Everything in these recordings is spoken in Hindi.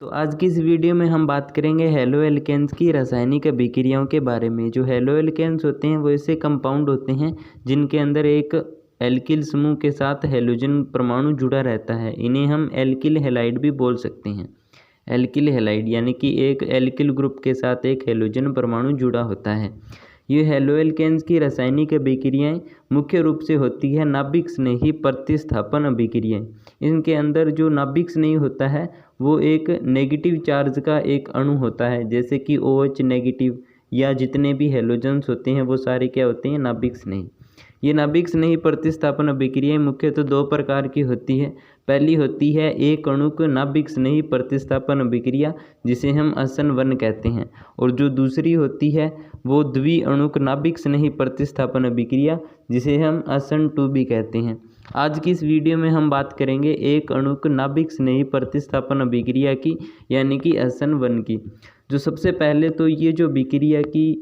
तो आज की इस वीडियो में हम बात करेंगे हैलो एल्केन्स की रासायनिक अभिक्रियाओं के बारे में। जो हैलो एल्केन्स होते हैं वो ऐसे कंपाउंड होते हैं जिनके अंदर एक एल्किल समूह के साथ हैलोजन परमाणु जुड़ा रहता है। इन्हें हम एल्किल हैलाइड भी बोल सकते हैं। एल्किल हैलाइड यानी कि एक एल्किल ग्रुप के साथ एक हैलोजन परमाणु जुड़ा होता है। ये हैलो एल्केन्स की रासायनिक अभिक्रियाएँ मुख्य रूप से होती है नाभिक स्नेही प्रतिस्थापन अभिक्रियाएँ। इनके अंदर जो नाभिक स्नेही होता है वो एक नेगेटिव चार्ज का एक अणु होता है, जैसे कि OH नेगेटिव या जितने भी हैलोजन्स होते हैं वो सारे क्या होते हैं, नाभिक स्नेही। ये नाभिक स्नेही प्रतिस्थापन अभिक्रियाएँ मुख्यतः दो प्रकार की होती है। पहली होती है एक अणुक नाभिक स्नेही प्रतिस्थापन अभिक्रिया, जिसे हम असन 1 कहते हैं, और जो दूसरी होती है वो द्विअणुक नाभिक स्नेही प्रतिस्थापन अभिक्रिया, जिसे हम असन 2 भी कहते हैं। आज की इस वीडियो में हम बात करेंगे एक अणुक नाभिक स्नेही प्रतिस्थापन अभिक्रिया की, यानी कि असन 1 की। जो सबसे पहले तो ये जो अभिक्रिया की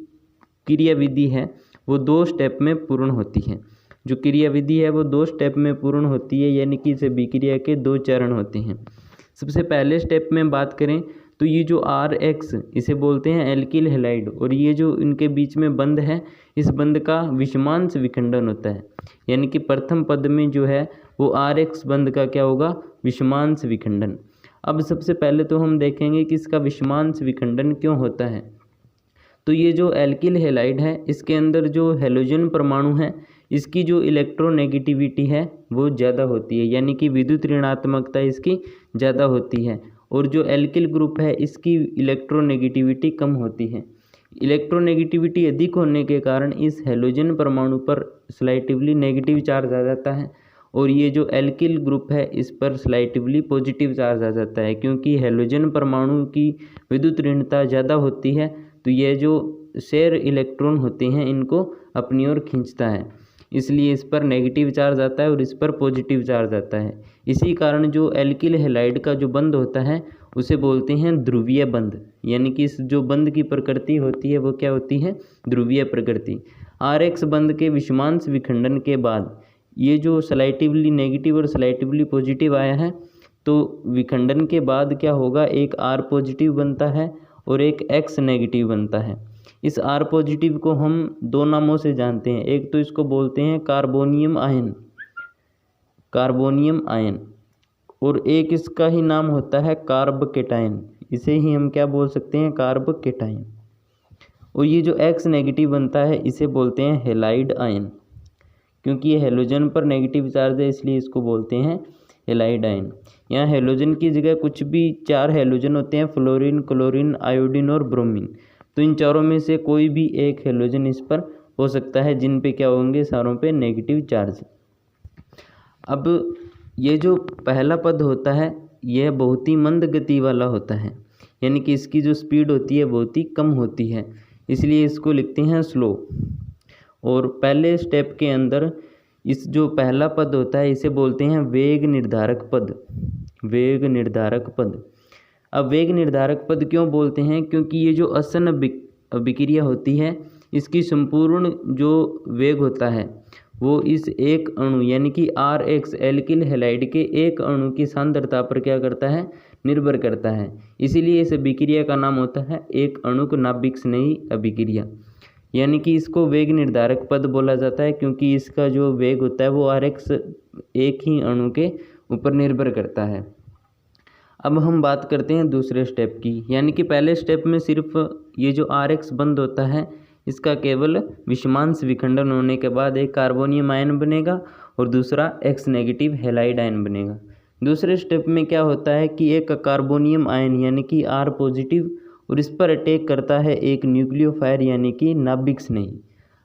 क्रियाविधि है वो 2 स्टेप में पूर्ण होती है। जो क्रियाविधि है वो 2 स्टेप में पूर्ण होती है, यानी कि इस अभिक्रिया के 2 चरण होते हैं। सबसे पहले स्टेप में बात करें तो ये जो RH इसे बोलते हैं एल्किल हैलाइड, और ये जो इनके बीच में बंध है इस बंध का विषमांश विखंडन होता है। यानी कि प्रथम पद में जो है वो RH बंध का क्या होगा, विषमांश विखंडन। अब सबसे पहले तो हम देखेंगे कि इसका विषमांश विखंडन क्यों होता है। तो ये जो एल्किल हैलाइड है इसके अंदर जो हैलोजन परमाणु है इसकी जो इलेक्ट्रोनेगेटिविटी है वो ज़्यादा होती है, यानी कि विद्युत ऋणात्मकता इसकी ज़्यादा होती है, और जो एल्किल ग्रुप है इसकी इलेक्ट्रोनेगेटिविटी कम होती है। इलेक्ट्रोनेगेटिविटी अधिक होने के कारण इस हैलोजन परमाणु पर स्लाइटिवली नेगेटिव चार्ज आ जाता है, और ये जो एल्किल ग्रुप है इस पर स्लाइटिवली पॉजिटिव चार्ज आ जाता है। क्योंकि हैलोजन परमाणु की विद्युत ऋणता ज़्यादा होती है तो ये जो शेयर इलेक्ट्रॉन होते हैं इनको अपनी ओर खींचता है, इसलिए इस पर नेगेटिव चार्ज आता है और इस पर पॉजिटिव चार्ज आता है। इसी कारण जो एल्किल हैलाइड का जो बंध होता है उसे बोलते हैं ध्रुवीय बंध, यानी कि इस जो बंध की प्रकृति होती है वो क्या होती है, ध्रुवीय प्रकृति। RH बंध के विषमांश विखंडन के बाद ये जो स्लाइटिवली नेगेटिव और स्लाइटिवली पॉजिटिव आया है, तो विखंडन के बाद क्या होगा, एक R पॉजिटिव बनता है और एक X नेगेटिव बनता है। इस R पॉजिटिव को हम 2 नामों से जानते हैं। एक तो इसको बोलते हैं कार्बोनियम आयन, और एक इसका ही नाम होता है कार्ब केटायन। इसे ही हम क्या बोल सकते हैं, कार्ब केटायन। और ये जो X नेगेटिव बनता है इसे बोलते हैं हैलाइड आयन। क्योंकि ये हैलोजन पर नेगेटिव चार्ज है इसलिए इसको बोलते हैं हैलाइड आयन। यहाँ हैलोजन की जगह कुछ भी 4 हैलोजन होते हैं, फ्लोरीन, क्लोरीन, आयोडीन और ब्रोमीन। तो इन चारों में से कोई भी एक हैलोजन इस पर हो सकता है, जिन पे क्या होंगे, सारों पे नेगेटिव चार्ज। अब ये जो पहला पद होता है यह बहुत ही मंद गति वाला होता है, यानी कि इसकी जो स्पीड होती है बहुत ही कम होती है, इसलिए इसको लिखते हैं स्लो। और पहले स्टेप के अंदर इस जो पहला पद होता है इसे बोलते हैं वेग निर्धारक पद। अब वेग निर्धारक पद क्यों बोलते हैं, क्योंकि ये जो असन अभिक्रिया होती है इसकी संपूर्ण जो वेग होता है वो इस एक अणु यानी कि RH एल्किल हैलाइड के एक अणु की सांद्रता पर क्या करता है, निर्भर करता है। इसीलिए इस अभिक्रिया का नाम होता है एक अणुक नाभिक स्नेही अभिक्रिया, यानी कि इसको वेग निर्धारक पद बोला जाता है, क्योंकि इसका जो वेग होता है वो RH एक ही अणु के ऊपर निर्भर करता है। अब हम बात करते हैं दूसरे स्टेप की, यानी कि पहले स्टेप में सिर्फ ये जो RH बंध होता है इसका केवल विषमांश विखंडन होने के बाद एक कार्बोनियम आयन बनेगा और दूसरा X नेगेटिव हैलाइड आयन बनेगा। दूसरे स्टेप में क्या होता है कि एक कार्बोनियम आयन यानी कि R पॉजिटिव, और इस पर अटैक करता है एक न्यूक्लियोफायर यानी कि नाभिक स्नेही।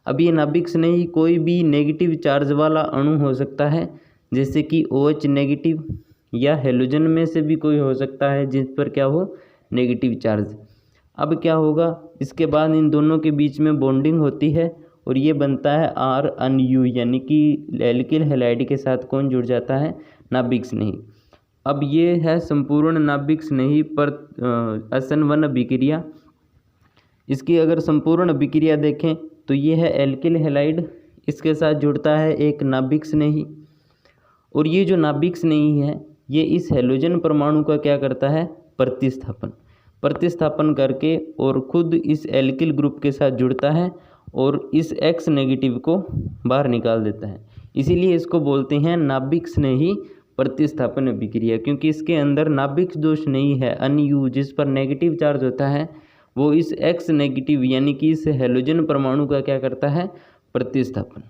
अब ये नाभिक स्नेही कोई भी नेगेटिव चार्ज वाला अणु हो सकता है, जैसे कि OH नेगेटिव, या हैलोजन में से भी कोई हो सकता है जिस पर क्या हो, नेगेटिव चार्ज। अब क्या होगा, इसके बाद इन दोनों के बीच में बॉन्डिंग होती है और ये बनता है RNU, यानी कि एल्किल हैलाइड के साथ कौन जुड़ जाता है, नाभिक स्नेही। अब ये है संपूर्ण नाभिक स्नेही पर असन 1 अभिक्रिया। इसकी अगर संपूर्ण अभिक्रिया देखें तो ये है एल्किल हैलाइड, इसके साथ जुड़ता है एक नाभिक स्नेही, और ये जो नाभिक स्नेही है ये इस हैलोजन परमाणु का क्या करता है, प्रतिस्थापन करके और खुद इस एल्किल ग्रुप के साथ जुड़ता है और इस X नेगेटिव को बाहर निकाल देता है। इसीलिए इसको बोलते हैं नाभिक स्नेही प्रतिस्थापन अभिक्रिया, क्योंकि इसके अंदर नाभिक दोष नहीं है। अनयु जिस पर नेगेटिव चार्ज होता है वो इस X नेगेटिव यानी कि इस हैलोजन परमाणु का क्या करता है, प्रतिस्थापन।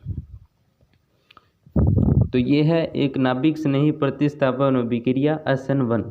तो ये है एक नाभिक स्नेही प्रतिस्थापन अभिक्रिया SN1।